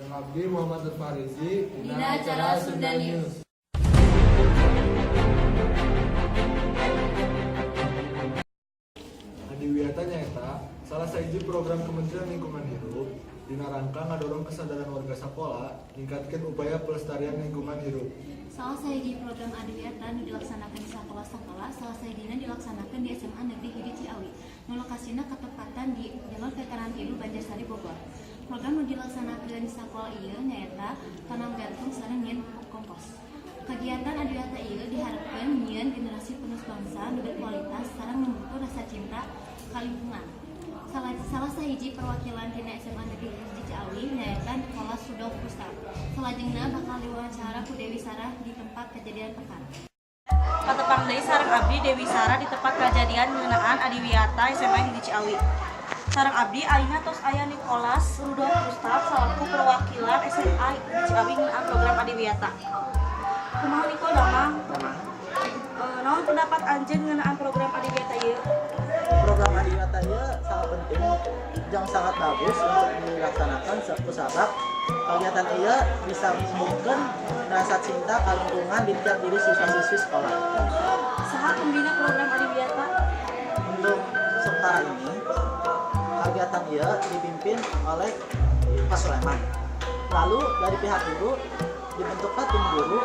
Yang abdi Muhammad Farizi, Dina acara Sunda News. Adiwiyata nyaeta salah sahiji program Kementerian Lingkungan Hidup dina rangka ngadorong kesadaran warga sakola ningkatkeun upaya pelestarian lingkungan hidup. Salah sahiji program Adiwiyata nu dilaksanakan di sakola-sakola, salah sahijina dilaksanakan di SMA Negeri Hidi Ciawi. Nu lokasina ketepatan di Jalan Veteran Ibu Banjarsari Bogor. Program nu dilaksanakan di sakola ieu nyaeta tanam gantung sareng nyieun pupuk kompos. Kegiatan Adiwiyata ieu diharapkeun nyieun generasi penerus bangsa nu berkualitas sareng membentuk rasa cinta ka lingkungan. Salah sahiji perwakilan tina SMA Negeri Hidi Ciawi nyaeta Nicholas Rudolf Gustav. Salajengna bakal diwawancara ku Dewi Sarah di tempat kejadian pekan. Patepang deui sareng abdi Dewi Sarah di tempat kejadian ngeunaan Adiwiyata SMA Hidi Ciawi. Sareng abdi ayeuna tos aya Nicholas Rudolf Gustav selaku perwakilan SMA Hidi Ciawi ngeunaan program Adiwiyata. Kumaha Niko damang? Naon pendapat anjeun ngeunaan program Adiwiyata ieu? Program Adiwiyata ieu sangat penting dan sangat bagus untuk dilaksanakan sebab kegiatan ieu bisa menumbuhkan rasa cinta ka lingkungan di tiap diri siswa-siswi sekolah. Saha pembina program Adiwiyata? Untuk sementara ini kegiatan ieu dipimpin oleh Pak Sulaiman. Lalu dari pihak guru dibentuklah tim guru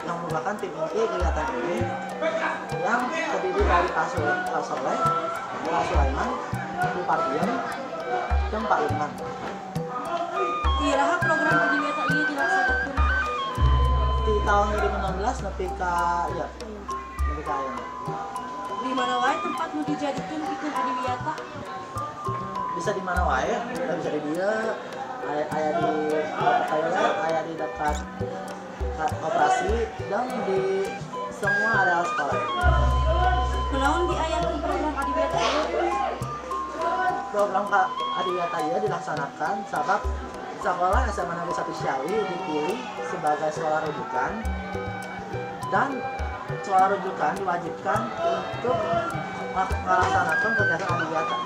yang merupakan tim inti kegiatan ini yang terdiri dari Pak Soleh, Pak Sulaiman, Bu Pardian, dan Pak Lukman. Iraha program Adiwiyata ieu dilaksanakeun Di tahun 2016 nepi ka ayeuna. di mana wae tempat nu dijadikeun pikeun Adiwiyata? Bisa di mana wae, bisa di dieu, aya di toilet, aya di dekat operasi dan di semua area sekolah. Kunaon diayakeun program Adiwiyata ieu? Program Adiwiyata ieu dilaksanakan sabab sekolah SMA Negeri 1 Ciawi dipilih sebagai sekolah rujukan dan sekolah rujukan diwajibkan untuk melaksanakan kegiatan Adiwiyata.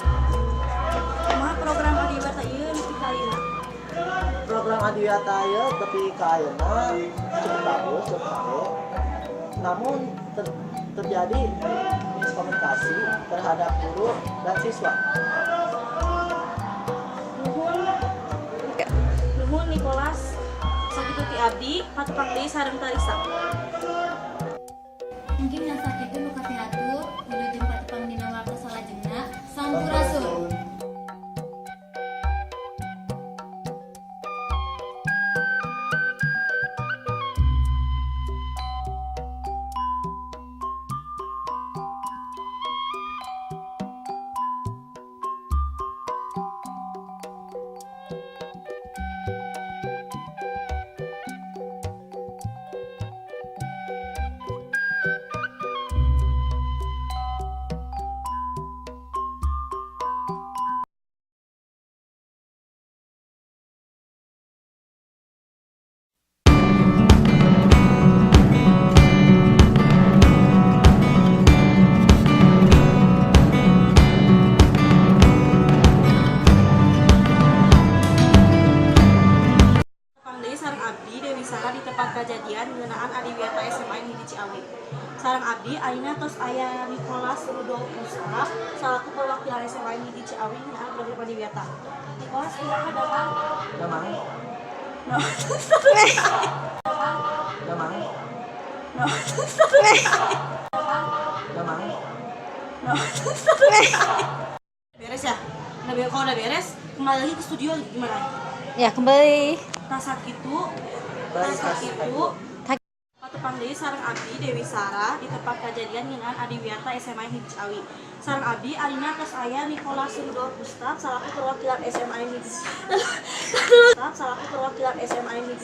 Kumaha program Adiwiyata ieu nepi ka ayeuna? Program Adiwiyata ieu tepi ka ayeuna cukup bagus, cukup baik. Namun terjadi miskomunikasi terhadap guru dan siswa. Nuhun Nicholas, sakitu ti abdi, patepang deui sareng Tarisa. Mungkin yang sakitu nu katiratur wilujeng patepang dina warta salajengna sampurasun. Sarah di tempat kejadian ngeunaan Adiwiyata SMA Hidi Ciawi. Sareng abdi ayeuna tos aya Nicholas Rudolf Gustav selaku perwakilan SMA Hidi Ciawi ngeunaan program Adiwiyata. Nicholas kumaha damang? Damang. No. Damang. No. Damang. No. Beres ya? Kalau udah beres, kembali lagi ke studio gimana? Ya, kembali. Rasa gitu. Patepang deui sareng abdi Dewi Sarah di tempat kejadian ngeunaan Adiwiyata SMA Hidi Ciawi. Sareng abdi ayeuna tos aya Nicholas Rudolf Gustav selaku perwakilan SMA Hidi. Selaku perwakilan SMA Hidi.